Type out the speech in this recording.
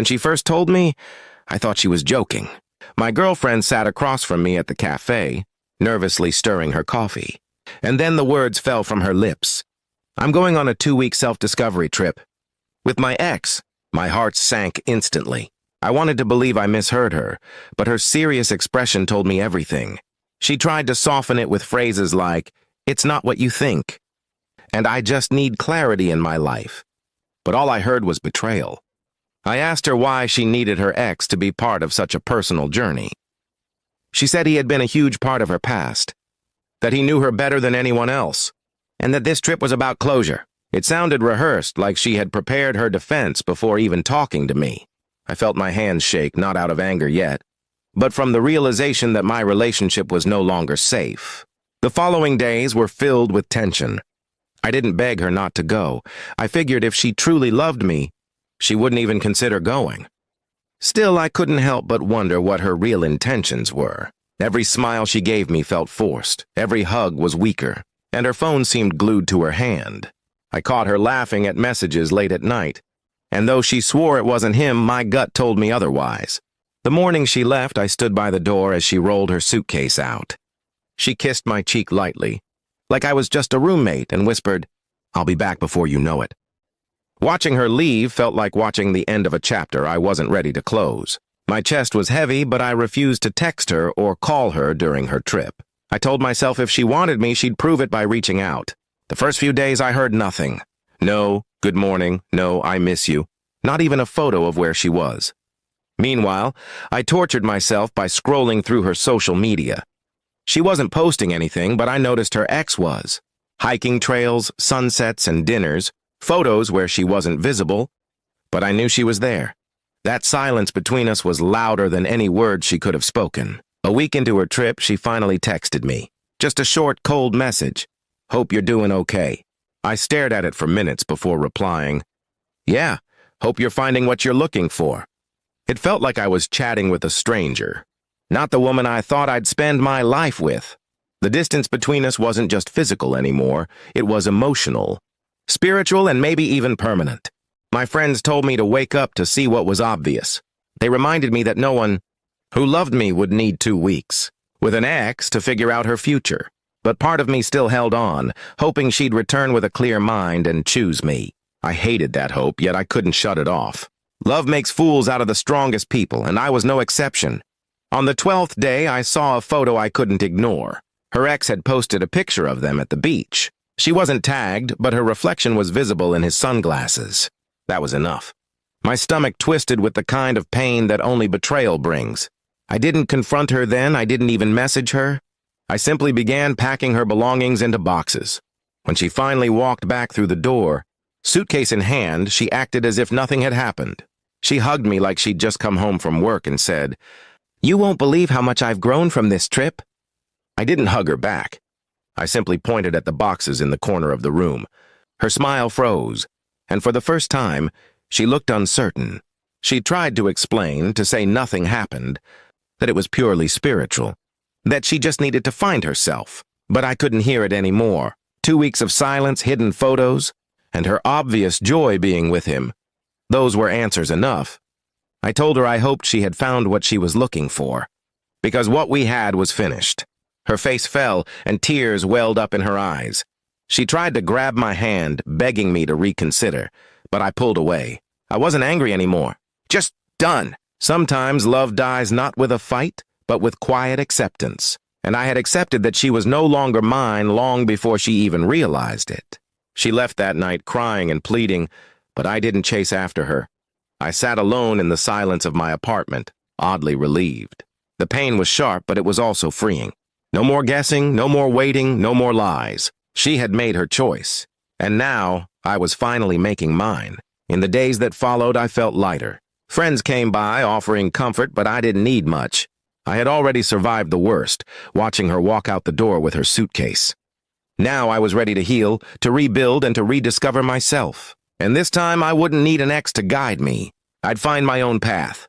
When she first told me, I thought she was joking. My girlfriend sat across from me at the cafe, nervously stirring her coffee. And then the words fell from her lips. I'm going on a 2-week self-discovery trip. With my ex. My heart sank instantly. I wanted to believe I misheard her, but her serious expression told me everything. She tried to soften it with phrases like, "It's not what you think," and "I just need clarity in my life." But all I heard was betrayal. I asked her why she needed her ex to be part of such a personal journey. She said he had been a huge part of her past, that he knew her better than anyone else, and that this trip was about closure. It sounded rehearsed, like she had prepared her defense before even talking to me. I felt my hands shake, not out of anger yet, but from the realization that my relationship was no longer safe. The following days were filled with tension. I didn't beg her not to go. I figured if she truly loved me, she wouldn't even consider going. Still, I couldn't help but wonder what her real intentions were. Every smile she gave me felt forced. Every hug was weaker, and her phone seemed glued to her hand. I caught her laughing at messages late at night, and though she swore it wasn't him, my gut told me otherwise. The morning she left, I stood by the door as she rolled her suitcase out. She kissed my cheek lightly, like I was just a roommate, and whispered, "I'll be back before you know it." Watching her leave felt like watching the end of a chapter I wasn't ready to close. My chest was heavy, but I refused to text her or call her during her trip. I told myself if she wanted me, she'd prove it by reaching out. The first few days I heard nothing. No, good morning, no, I miss you. Not even a photo of where she was. Meanwhile, I tortured myself by scrolling through her social media. She wasn't posting anything, but I noticed her ex was. Hiking trails, sunsets, and dinners, photos where she wasn't visible, but I knew she was there. That silence between us was louder than any words she could have spoken. A week into her trip, she finally texted me. Just a short, cold message. "Hope you're doing okay." I stared at it for minutes before replying, "Yeah, hope you're finding what you're looking for." It felt like I was chatting with a stranger, not the woman I thought I'd spend my life with. The distance between us wasn't just physical anymore, it was emotional, spiritual, and maybe even permanent. My friends told me to wake up to see what was obvious. They reminded me that no one who loved me would need 2 weeks, with an ex, to figure out her future. But part of me still held on, hoping she'd return with a clear mind and choose me. I hated that hope, yet I couldn't shut it off. Love makes fools out of the strongest people, and I was no exception. On the 12th day, I saw a photo I couldn't ignore. Her ex had posted a picture of them at the beach. She wasn't tagged, but her reflection was visible in his sunglasses. That was enough. My stomach twisted with the kind of pain that only betrayal brings. I didn't confront her then, I didn't even message her. I simply began packing her belongings into boxes. When she finally walked back through the door, suitcase in hand, she acted as if nothing had happened. She hugged me like she'd just come home from work and said, "You won't believe how much I've grown from this trip." I didn't hug her back. I simply pointed at the boxes in the corner of the room. Her smile froze, and for the first time, she looked uncertain. She tried to explain, to say nothing happened, that it was purely spiritual, that she just needed to find herself. But I couldn't hear it anymore. 2 weeks of silence, hidden photos, and her obvious joy being with him. Those were answers enough. I told her I hoped she had found what she was looking for, because what we had was finished. Her face fell, and tears welled up in her eyes. She tried to grab my hand, begging me to reconsider, but I pulled away. I wasn't angry anymore. Just done. Sometimes love dies not with a fight, but with quiet acceptance. And I had accepted that she was no longer mine long before she even realized it. She left that night crying and pleading, but I didn't chase after her. I sat alone in the silence of my apartment, oddly relieved. The pain was sharp, but it was also freeing. No more guessing, no more waiting, no more lies. She had made her choice, and now I was finally making mine. In the days that followed, I felt lighter. Friends came by, offering comfort, but I didn't need much. I had already survived the worst, watching her walk out the door with her suitcase. Now I was ready to heal, to rebuild, and to rediscover myself. And this time I wouldn't need an ex to guide me. I'd find my own path.